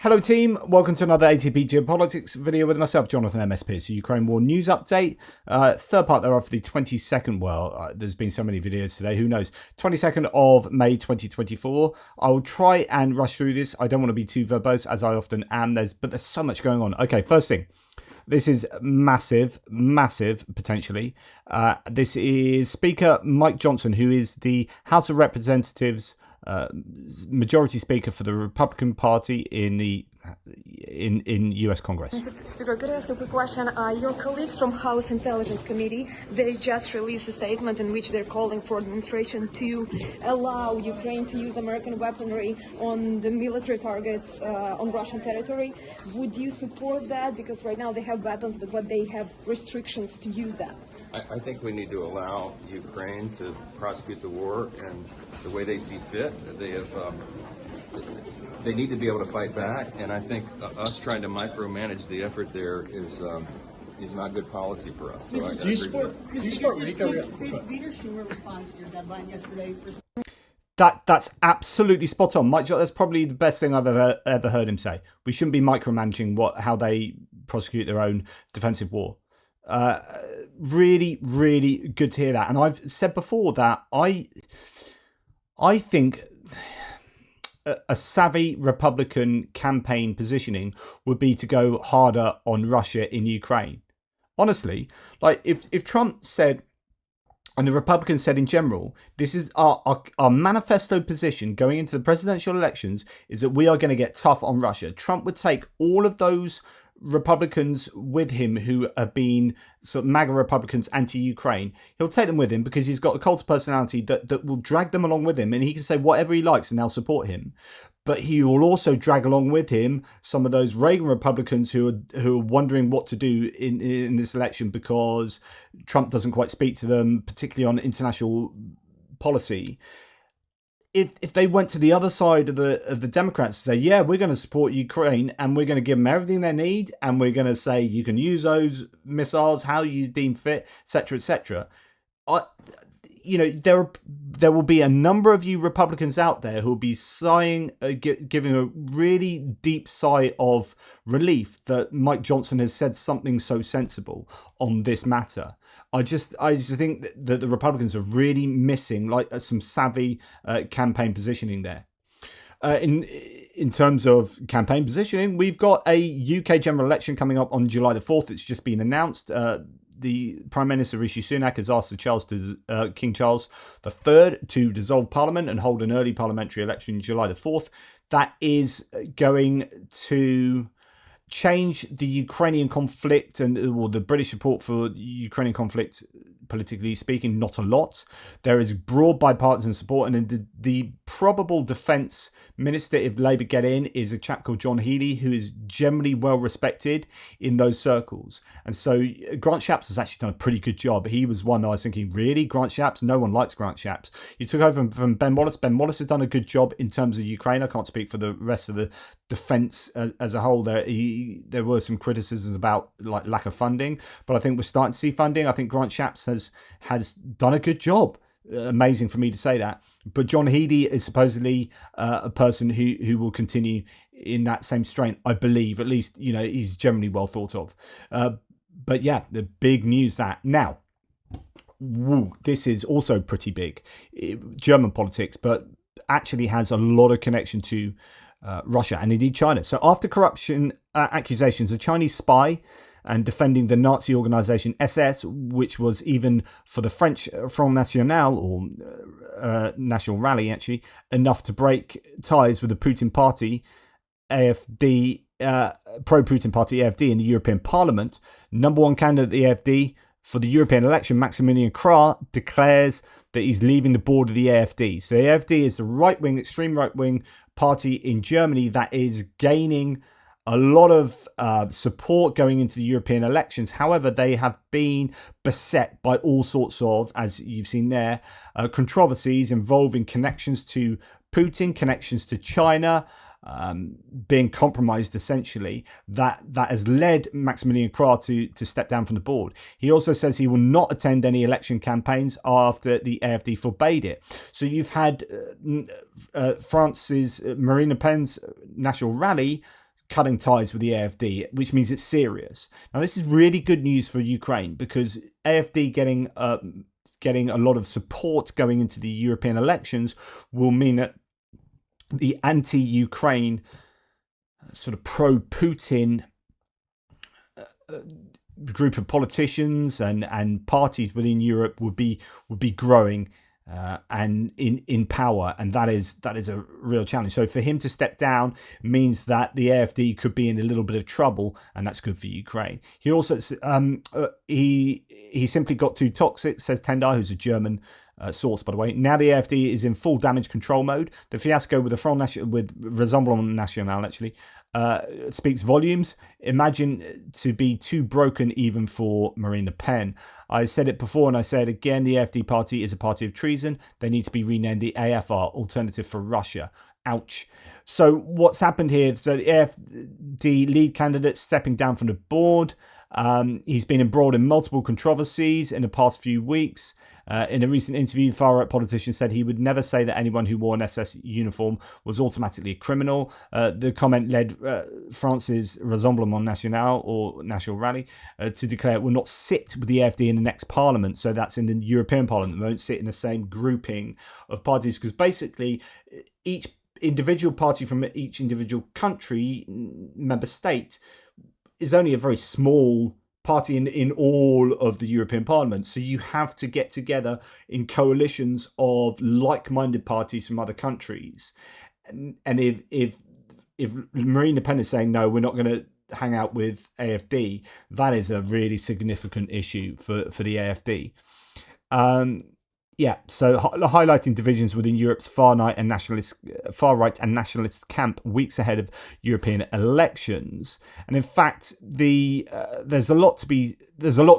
Hello team, welcome to another ATP Geopolitics video with myself, Jonathan MS Pearce, Ukraine War News Update. Third part thereof, the 22nd, there's been so many videos today, who knows, 22nd of May 2024. I will try and rush through this. I don't want to be too verbose, as I often am, but there's so much going on. Okay, first thing. This is massive, potentially. This is Speaker Mike Johnson, who is the House of Representatives majority speaker for the Republican Party in US Congress. Mr. Speaker, could I ask a quick question? Your colleagues from House Intelligence Committee, they just released a statement in which they're calling for administration to allow Ukraine to use American weaponry on the military targets on Russian territory. Would you support that? Because right now they have weapons, but they have restrictions to use that. I think we need to allow Ukraine to prosecute the war and the way they see fit. They need to be able to fight back, and I think us trying to micromanage the effort there is not good policy for us. So Did Leader Schumer respond to your deadline yesterday? That's absolutely spot on, Mike. That's probably the best thing I've ever heard him say. We shouldn't be micromanaging how they prosecute their own defensive war. Really good to hear that. And I've said before that I think a savvy Republican campaign positioning would be to go harder on Russia in Ukraine. Honestly, like if Trump said, and the Republicans said in general, this is our manifesto position going into the presidential elections, is that we are going to get tough on Russia. Trump would take all of those Republicans with him who have been sort of MAGA Republicans anti-Ukraine. He'll take them with him because he's got the cult of personality that will drag them along with him, and he can say whatever he likes and they'll support him. But he will also drag along with him some of those Reagan Republicans who are wondering what to do in this election because Trump doesn't quite speak to them, particularly on international policy. If they went to the other side of the Democrats and say, yeah, we're going to support Ukraine and we're going to give them everything they need and we're going to say you can use those missiles how you deem fit, etc., there will be a number of you Republicans out there who will be sighing, giving a really deep sigh of relief that Mike Johnson has said something so sensible on this matter. I just think that the Republicans are really missing some savvy campaign positioning there. In terms of campaign positioning, we've got a UK general election coming up on July the 4th. It's just been announced. The Prime Minister Rishi Sunak has asked King Charles III to dissolve Parliament and hold an early parliamentary election July the 4th. That is going to change the Ukrainian conflict and the British support for the Ukrainian conflict, politically speaking, not a lot. There is broad bipartisan support, and the probable defence minister, if Labour get in, is a chap called John Healey, who is generally well respected in those circles. And so Grant Shapps has actually done a pretty good job. He was one I was thinking, really? Grant Shapps? No one likes Grant Shapps. He took over from Ben Wallace. Ben Wallace has done a good job in terms of Ukraine. I can't speak for the rest of the defence as a whole. There were some criticisms about lack of funding, but I think we're starting to see funding. I think Grant Shapps has done a good job. Amazing for me to say that, but John Healey is supposedly a person who will continue in that same strain, I believe. At least, he's generally well thought of. But yeah, the big news that now, this is also pretty big, German politics, but actually has a lot of connection to Russia and indeed China. So after corruption accusations, a Chinese spy and defending the Nazi organization SS, which was even for the French Front National, or National Rally actually, enough to break ties with the Putin party, AfD, pro-Putin party AfD in the European Parliament. Number one candidate at the AfD for the European election, Maximilian Krah, declares that he's leaving the board of the AfD. So the AfD is the right-wing, extreme right-wing party in Germany that is gaining a lot of support going into the European elections. However, they have been beset by all sorts of, as you've seen there, controversies involving connections to Putin, connections to China, being compromised essentially. That has led Maximilian Krah to step down from the board. He also says he will not attend any election campaigns after the AfD forbade it. So you've had France's Marine Le Pen's National Rally cutting ties with the AfD, which means it's serious. Now, this is really good news for Ukraine because AfD getting a lot of support going into the European elections will mean that the anti-Ukraine sort of pro-Putin group of politicians and parties within Europe would be growing and in power, and that is a real challenge. So for him to step down means that the AfD could be in a little bit of trouble, and that's good for Ukraine. He also he simply got too toxic, says Tendai, who's a German source, by the way. Now the AfD is in full damage control mode. The fiasco with the Front National, with Rassemblement National, actually, speaks volumes. Imagine to be too broken even for Marine Le Pen. I said it before and I say it again, the AfD party is a party of treason. They need to be renamed the AFR, Alternative for Russia. Ouch. So what's happened here? So the AfD lead candidate stepping down from the board. He's been embroiled in multiple controversies in the past few weeks. In a recent interview, the far-right politician said he would never say that anyone who wore an SS uniform was automatically a criminal. The comment led France's Rassemblement National, or National Rally, to declare it will not sit with the AfD in the next parliament. So that's in the European Parliament. It won't sit in the same grouping of parties, because basically each individual party from each individual country, member state, is only a very small party in all of the European Parliament. So you have to get together in coalitions of like-minded parties from other countries. And if Marine Le Pen is saying, no, we're not going to hang out with AfD, that is a really significant issue for the AfD. Yeah, so highlighting divisions within Europe's far-right and nationalist camp weeks ahead of European elections, and in fact, there's a lot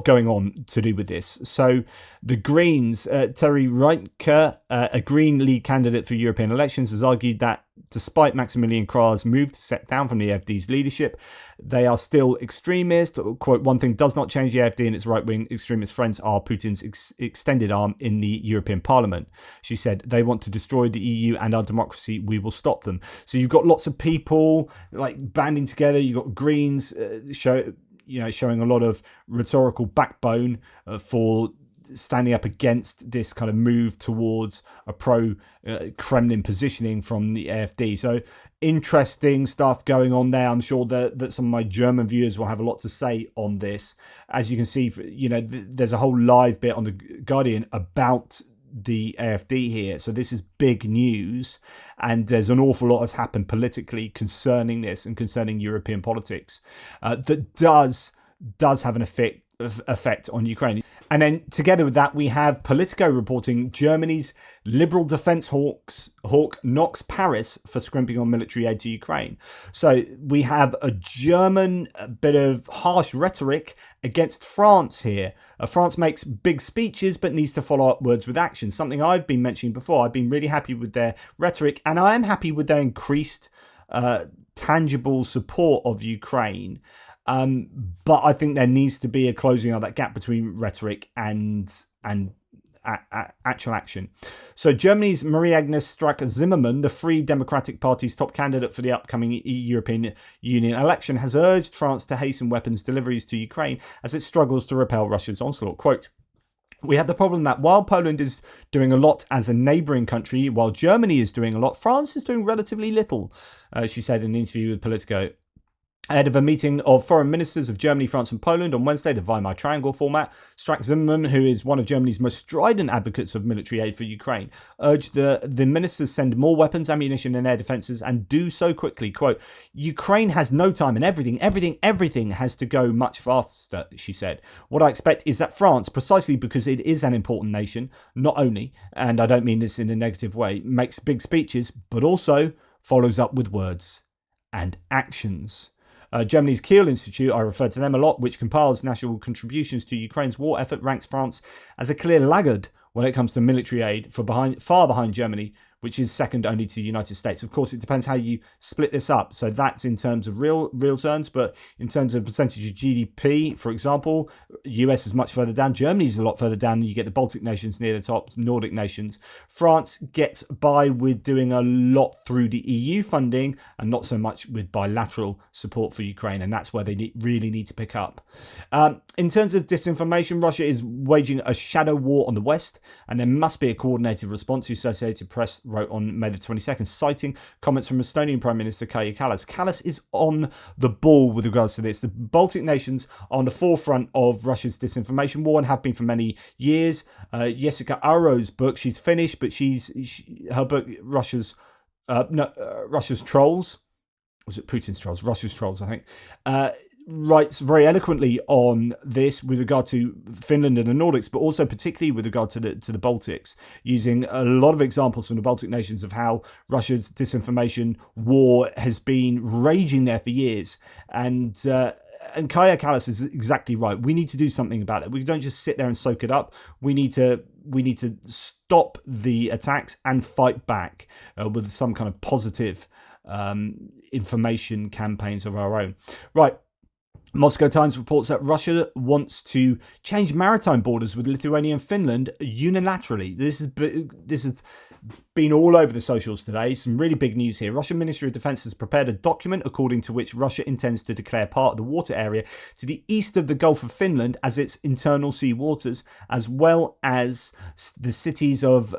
going on to do with this. So the Greens, Terry Reinke, a Green lead candidate for European elections, has argued that despite Maximilian Krah's move to step down from the AfD's leadership, they are still extremist. Quote, one thing does not change the AfD and its right-wing extremist friends are Putin's extended arm in the European Parliament. She said, they want to destroy the EU and our democracy. We will stop them. So you've got lots of people like banding together. You've got Greens showing a lot of rhetorical backbone for standing up against this kind of move towards a pro-Kremlin positioning from the AfD. So interesting stuff going on there. I'm sure that some of my German viewers will have a lot to say on this. As you can see, there's a whole live bit on the Guardian about the AfD here. So this is big news, and there's an awful lot has happened politically concerning this and concerning European politics that does have an effect on Ukraine. And then together with that, we have Politico reporting Germany's liberal defense hawk knocks Paris for scrimping on military aid to Ukraine. So we have a German bit of harsh rhetoric against France here. France makes big speeches but needs to follow up words with action, something I've been mentioning before. I've been really happy with their rhetoric, and I am happy with their increased tangible support of Ukraine. But I think there needs to be a closing of that gap between rhetoric and actual action. So Germany's Marie-Agnes Strack-Zimmermann, the Free Democratic Party's top candidate for the upcoming European Union election, has urged France to hasten weapons deliveries to Ukraine as it struggles to repel Russia's onslaught. Quote, we have the problem that while Poland is doing a lot as a neighbouring country, while Germany is doing a lot, France is doing relatively little, she said in an interview with Politico. Ahead of a meeting of foreign ministers of Germany, France and Poland on Wednesday, the Weimar Triangle format, Strack-Zimmermann, who is one of Germany's most strident advocates of military aid for Ukraine, urged the ministers send more weapons, ammunition and air defences and do so quickly. Quote, Ukraine has no time and everything has to go much faster, she said. What I expect is that France, precisely because it is an important nation, not only, and I don't mean this in a negative way, makes big speeches, but also follows up with words and actions. Germany's Kiel Institute, I refer to them a lot, which compiles national contributions to Ukraine's war effort, ranks France as a clear laggard when it comes to military aid, far behind Germany, which is second only to the United States. Of course, it depends how you split this up. So that's in terms of real terms, but in terms of percentage of GDP, for example, US is much further down. Germany's a lot further down. You get the Baltic nations near the top, Nordic nations. France gets by with doing a lot through the EU funding and not so much with bilateral support for Ukraine. And that's where they really need to pick up. In terms of disinformation, Russia is waging a shadow war on the West, and there must be a coordinated response, the Associated Press wrote on May the 22nd, citing comments from Estonian Prime Minister Kaja Kallas. Kallas is on the ball with regards to this. The Baltic nations are on the forefront of Russia's disinformation war and have been for many years. Jessica Aro's book, she's finished, but her book, Russia's Trolls, was it Putin's Trolls? Russia's Trolls, I think. Writes very eloquently on this with regard to Finland and the Nordics, but also particularly with regard to the Baltics, using a lot of examples from the Baltic nations of how Russia's disinformation war has been raging there for years. And Kaja Kallas is exactly right. We need to do something about it. We don't just sit there and soak it up. We need to stop the attacks and fight back with some kind of positive information campaigns of our own. Right. Moscow Times reports that Russia wants to change maritime borders with Lithuania and Finland unilaterally. This has been all over the socials today. Some really big news here. Russian Ministry of Defense has prepared a document according to which Russia intends to declare part of the water area to the east of the Gulf of Finland as its internal sea waters, as well as the cities of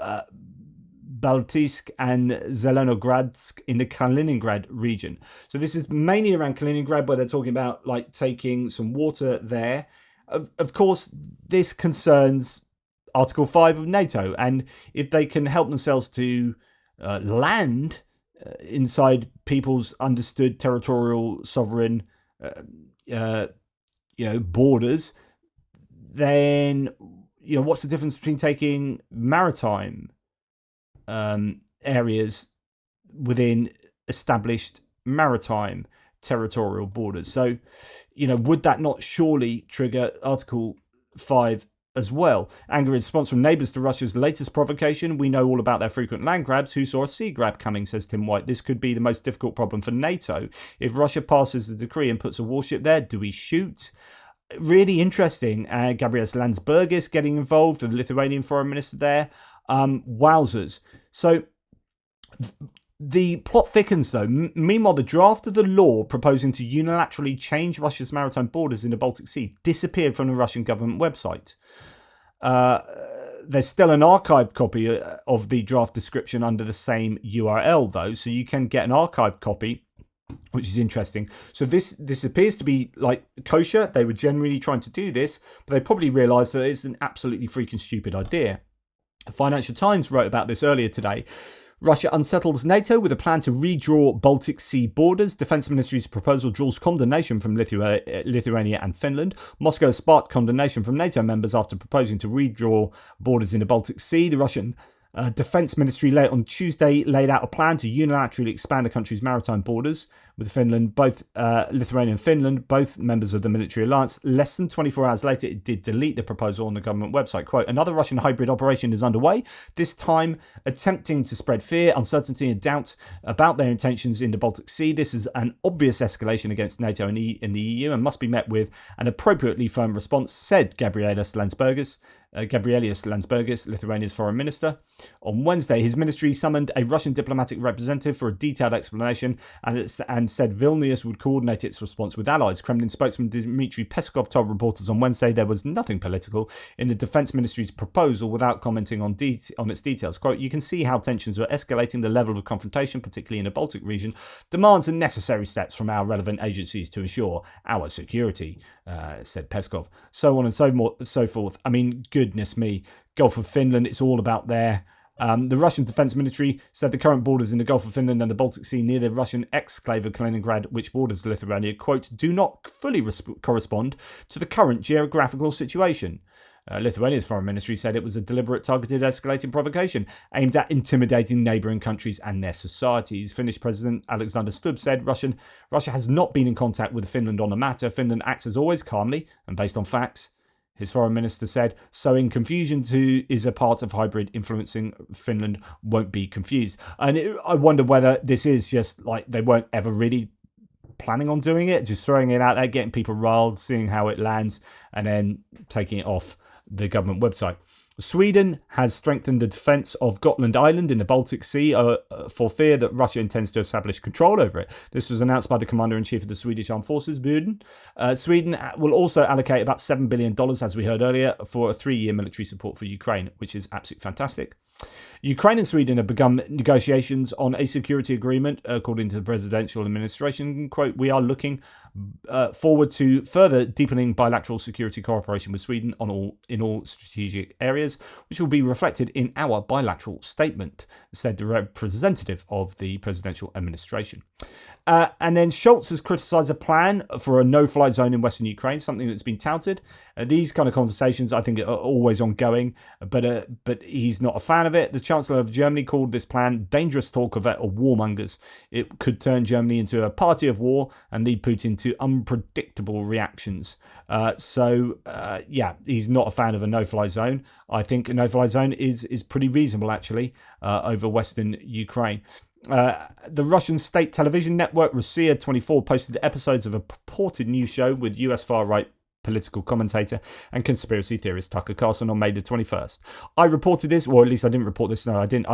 Baltisk and Zelenogradsk in the Kaliningrad region. So this is mainly around Kaliningrad, where they're talking about like taking some water there. Of course, this concerns Article 5 of NATO, and if they can help themselves to land inside people's understood territorial sovereign borders, then what's the difference between taking maritime areas within established maritime territorial borders? So, would that not surely trigger Article 5 as well? Anger in response from neighbours to Russia's latest provocation. We know all about their frequent land grabs. Who saw a sea grab coming, says Tim White. This could be the most difficult problem for NATO. If Russia passes the decree and puts a warship there, do we shoot? Really interesting. Gabriels Landsbergis getting involved, the Lithuanian foreign minister there. Wowzers. So the plot thickens, though. Meanwhile, the draft of the law proposing to unilaterally change Russia's maritime borders in the Baltic Sea disappeared from the Russian government website. There's still an archived copy of the draft description under the same URL, though, so you can get an archived copy, which is interesting. So this appears to be like kosher. They were genuinely trying to do this, but they probably realised that it's an absolutely freaking stupid idea. The Financial Times wrote about this earlier today. Russia unsettles NATO with a plan to redraw Baltic Sea borders. Defense Ministry's proposal draws condemnation from Lithuania and Finland. Moscow sparked condemnation from NATO members after proposing to redraw borders in the Baltic Sea. The Russian Defense Ministry late on Tuesday laid out a plan to unilaterally expand the country's maritime borders with Finland, both Lithuania and Finland, both members of the military alliance. Less than 24 hours later, it did delete the proposal on the government website. Quote, another Russian hybrid operation is underway, this time attempting to spread fear, uncertainty and doubt about their intentions in the Baltic Sea. This is an obvious escalation against NATO and the EU and must be met with an appropriately firm response, said Gabrielius Landsbergis, Lithuania's foreign minister. On Wednesday, his ministry summoned a Russian diplomatic representative for a detailed explanation and said Vilnius would coordinate its response with allies. Kremlin spokesman Dmitry Peskov told reporters on Wednesday there was nothing political in the defense ministry's proposal without commenting on its details. Quote, you can see how tensions are escalating. The level of confrontation, particularly in the Baltic region, demands necessary steps from our relevant agencies to ensure our security, said Peskov. So on and so forth. I mean, goodness me, Gulf of Finland, it's all about there. The Russian Defense Ministry said the current borders in the Gulf of Finland and the Baltic Sea near the Russian exclave of Kaliningrad, which borders Lithuania, quote, do not fully correspond to the current geographical situation. Lithuania's foreign ministry said it was a deliberate, targeted, escalating provocation aimed at intimidating neighbouring countries and their societies. Finnish President Alexander Stubb said Russia has not been in contact with Finland on the matter. Finland acts as always calmly and based on facts. His foreign minister said, sowing confusion is a part of hybrid influencing. Finland won't be confused. And I wonder whether this is just like they weren't ever really planning on doing it, just throwing it out there, getting people riled, seeing how it lands, and then taking it off the government website. Sweden has strengthened the defence of Gotland Island in the Baltic Sea for fear that Russia intends to establish control over it. This was announced by the Commander-in-Chief of the Swedish Armed Forces, Buden. Sweden will also allocate about $7 billion, as we heard earlier, for a 3-year military support for Ukraine, which is absolutely fantastic. Ukraine and Sweden have begun negotiations on a security agreement, according to the presidential administration. Quote, we are looking forward to further deepening bilateral security cooperation with Sweden in all strategic areas, which will be reflected in our bilateral statement, said the representative of the presidential administration. And then Scholz has criticised a plan for a no-fly zone in Western Ukraine, something that's been touted. These kind of conversations, I think, are always ongoing, but he's not a fan of it. The Chancellor of Germany called this plan dangerous talk of warmongers. It could turn Germany into a party of war and lead Putin to unpredictable reactions. Yeah, he's not a fan of a no-fly zone. I think a no-fly zone is pretty reasonable, actually, over Western Ukraine. The Russian state television network Rossiya 24 posted episodes of a purported news show with US far-right political commentator and conspiracy theorist Tucker Carlson on May the 21st. I reported this, or at least I didn't report this. No, I didn't.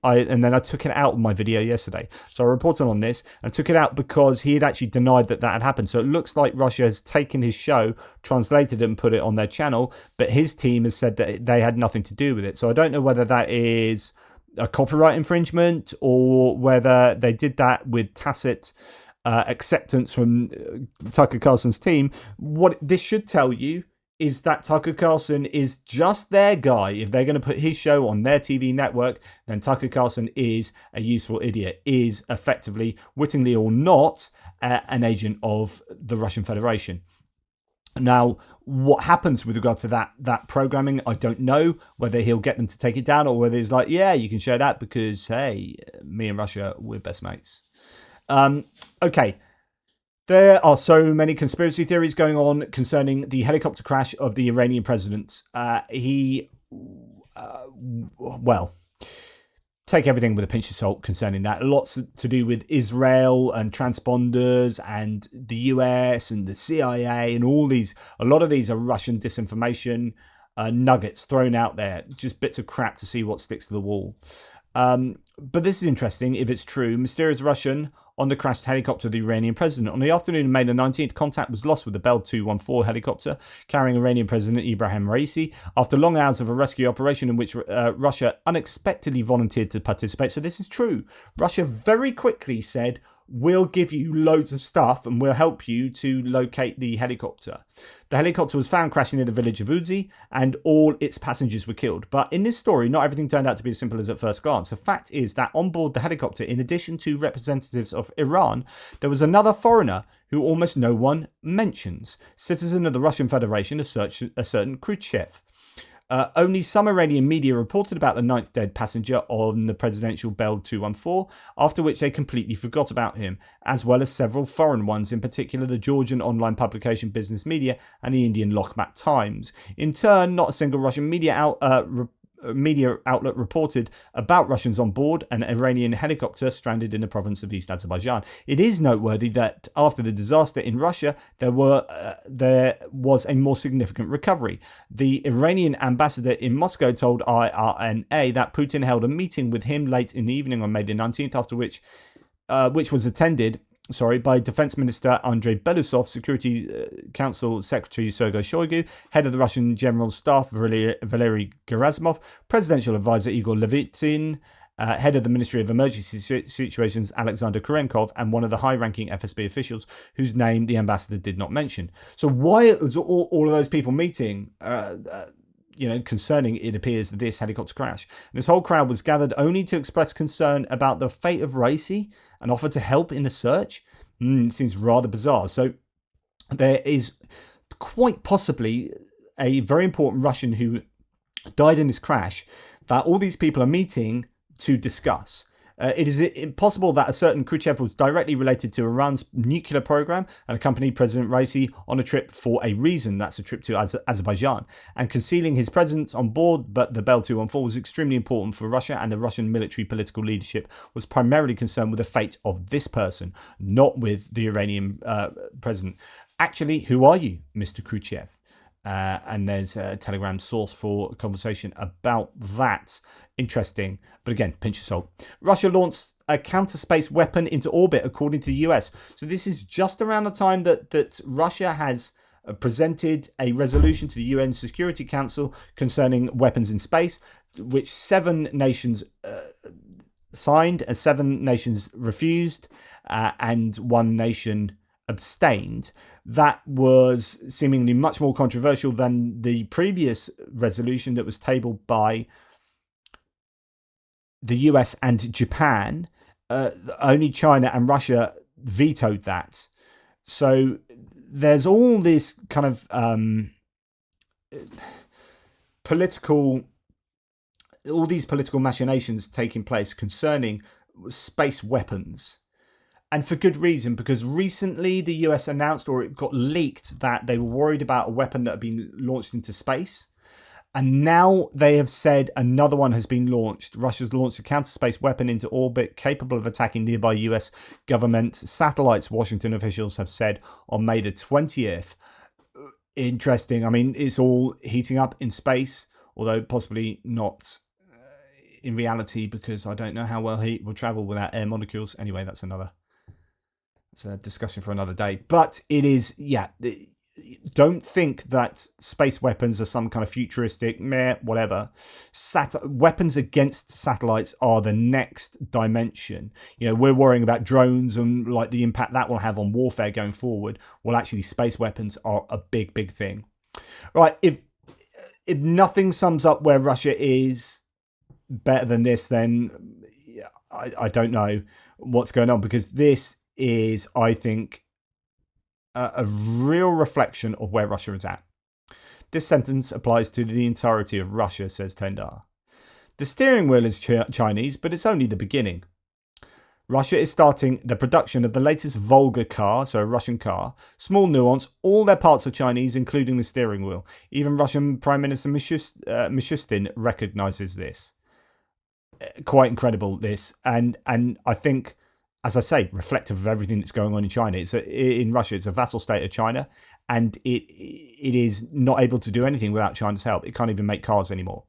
And then I took it out of my video yesterday. So I reported on this and took it out because he had actually denied that had happened. So it looks like Russia has taken his show, translated it and put it on their channel, but his team has said that they had nothing to do with it. So I don't know whether that is a copyright infringement or whether they did that with tacit acceptance from Tucker Carlson's team. What this should tell you is that Tucker Carlson is just their guy. If they're going to put his show on their TV network, then Tucker Carlson is a useful idiot, is effectively, wittingly or not, an agent of the Russian Federation. Now, what happens with regard to that programming, I don't know. Whether he'll get them to take it down or whether he's like, yeah, you can share that because, hey, me and Russia, we're best mates. Okay. There are so many conspiracy theories going on concerning the helicopter crash of the Iranian president. Take everything with a pinch of salt concerning that. Lots to do with Israel and transponders and the US and the CIA and all these. A lot of these are Russian disinformation nuggets thrown out there. Just bits of crap to see what sticks to the wall. But this is interesting if it's true. Mysterious Russian on the crashed helicopter of the Iranian president. On the afternoon of May the 19th, contact was lost with the Bell 214 helicopter carrying Iranian President Ibrahim Raisi after long hours of a rescue operation in which Russia unexpectedly volunteered to participate. So this is true. Russia very quickly said, we'll give you loads of stuff and we'll help you to locate the helicopter. The helicopter was found crashing near the village of Uzi and all its passengers were killed. But in this story, not everything turned out to be as simple as at first glance. The fact is that on board the helicopter, in addition to representatives of Iran, there was another foreigner who almost no one mentions, citizen of the Russian Federation, a certain Khrushchev. Only some Iranian media reported about the 9th dead passenger on the presidential Bell 214, after which they completely forgot about him, as well as several foreign ones, in particular the Georgian online publication Business Media and the Indian Lokmat Times. In turn, not a single Russian media outlet reported about Russians on board an Iranian helicopter stranded in the province of East Azerbaijan. It is noteworthy that after the disaster in Russia, there was a more significant recovery. The Iranian ambassador in Moscow told IRNA that Putin held a meeting with him late in the evening on May the 19th, after which was attended by Defense Minister Andrei Belousov, Security Council Secretary Sergei Shoigu, head of the Russian General Staff Valery Gerasimov, Presidential Advisor Igor Levitsin, head of the Ministry of Emergency Situations Alexander Kurenkov, and one of the high-ranking FSB officials whose name the ambassador did not mention. So why was all of those people meeting concerning, it appears, this helicopter crash? And this whole crowd was gathered only to express concern about the fate of Raisi and offer to help in the search? It seems rather bizarre. So there is quite possibly a very important Russian who died in this crash that all these people are meeting to discuss. It is possible that a certain Khrushchev was directly related to Iran's nuclear program and accompanied President Raisi on a trip for a reason. That's a trip to Azerbaijan. And concealing his presence on board, but the Bell 214 was extremely important for Russia, and the Russian military political leadership was primarily concerned with the fate of this person, not with the Iranian president. Actually, who are you, Mr. Khrushchev? And there's a Telegram source for a conversation about that. Interesting. But again, pinch of salt. Russia launched a counter-space weapon into orbit, according to the US. So this is just around the time that Russia has presented a resolution to the UN Security Council concerning weapons in space, which 7 nations signed, 7 nations refused, and 1 nation abstained. That was seemingly much more controversial than the previous resolution that was tabled by the US and Japan. Only China and Russia vetoed that. So there's all this kind of political machinations taking place concerning space weapons. And for good reason, because recently the US announced, or it got leaked, that they were worried about a weapon that had been launched into space. And now they have said another one has been launched. Russia's launched a counter-space weapon into orbit capable of attacking nearby US government satellites, Washington officials have said on May the 20th. Interesting. I mean, it's all heating up in space, although possibly not in reality, because I don't know how well heat will travel without air molecules. Anyway, that's a discussion for another day. But it is, don't think that space weapons are some kind of futuristic, whatever. Weapons against satellites are the next dimension. You know, we're worrying about drones and like the impact that will have on warfare going forward. Well, actually, space weapons are a big, big thing. Right, if nothing sums up where Russia is better than this, then I don't know what's going on, because this is, I think, a real reflection of where Russia is at. This sentence applies to the entirety of Russia, says Tendar. The steering wheel is Chinese, but it's only the beginning. Russia is starting the production of the latest Volga car, so a Russian car. Small nuance, all their parts are Chinese, including the steering wheel. Even Russian Prime Minister Mishustin recognizes this. Quite incredible, this. And I think, as I say, reflective of everything that's going on in China. In Russia, it's a vassal state of China, and it is not able to do anything without China's help. It can't even make cars anymore.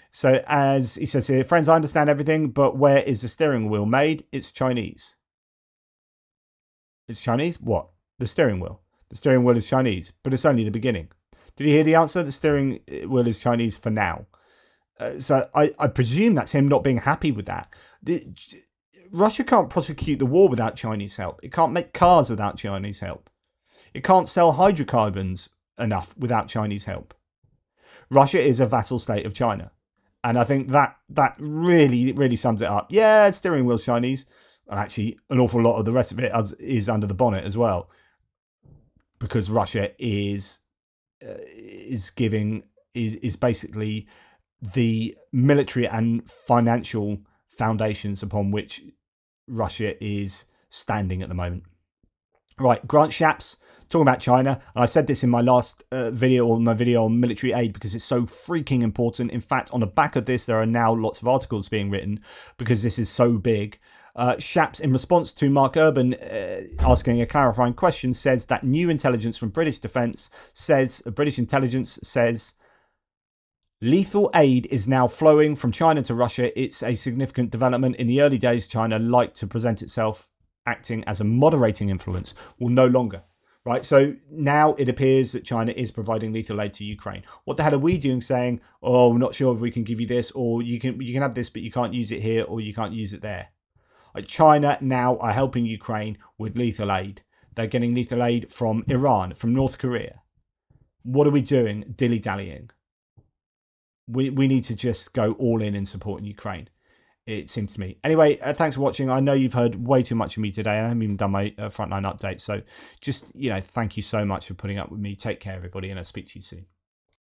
So as he says here, friends, I understand everything, but where is the steering wheel made? It's Chinese. It's Chinese? What? The steering wheel. The steering wheel is Chinese, but it's only the beginning. Did you hear the answer? The steering wheel is Chinese for now. So I presume that's him not being happy with that. Russia can't prosecute the war without Chinese help. It can't make cars without Chinese help. It can't sell hydrocarbons enough without Chinese help. Russia is a vassal state of China. And I think that really, really sums it up. Yeah, steering wheel's Chinese. And actually, an awful lot of the rest of it is under the bonnet as well. Because Russia is basically the military and financial foundations upon which Russia is standing at the moment. Right, Grant Shapps talking about China, and I said this in my last video on military aid because it's so freaking important. In fact, on the back of this, there are now lots of articles being written because this is so big. Shapps, in response to Mark Urban asking a clarifying question, says that new intelligence from British intelligence says lethal aid is now flowing from China to Russia. It's a significant development. In the early days, China liked to present itself acting as a moderating influence. Well, no longer. Right, so now it appears that China is providing lethal aid to Ukraine. What the hell are we doing saying, oh, we're not sure if we can give you this, or you can have this, but you can't use it here, or you can't use it there. Like China now are helping Ukraine with lethal aid. They're getting lethal aid from Iran, from North Korea. What are we doing? Dilly-dallying. We need to just go all in supporting Ukraine, it seems to me. Anyway, thanks for watching. I know you've heard way too much of me today. I haven't even done my frontline update. So just, thank you so much for putting up with me. Take care, everybody, and I'll speak to you soon.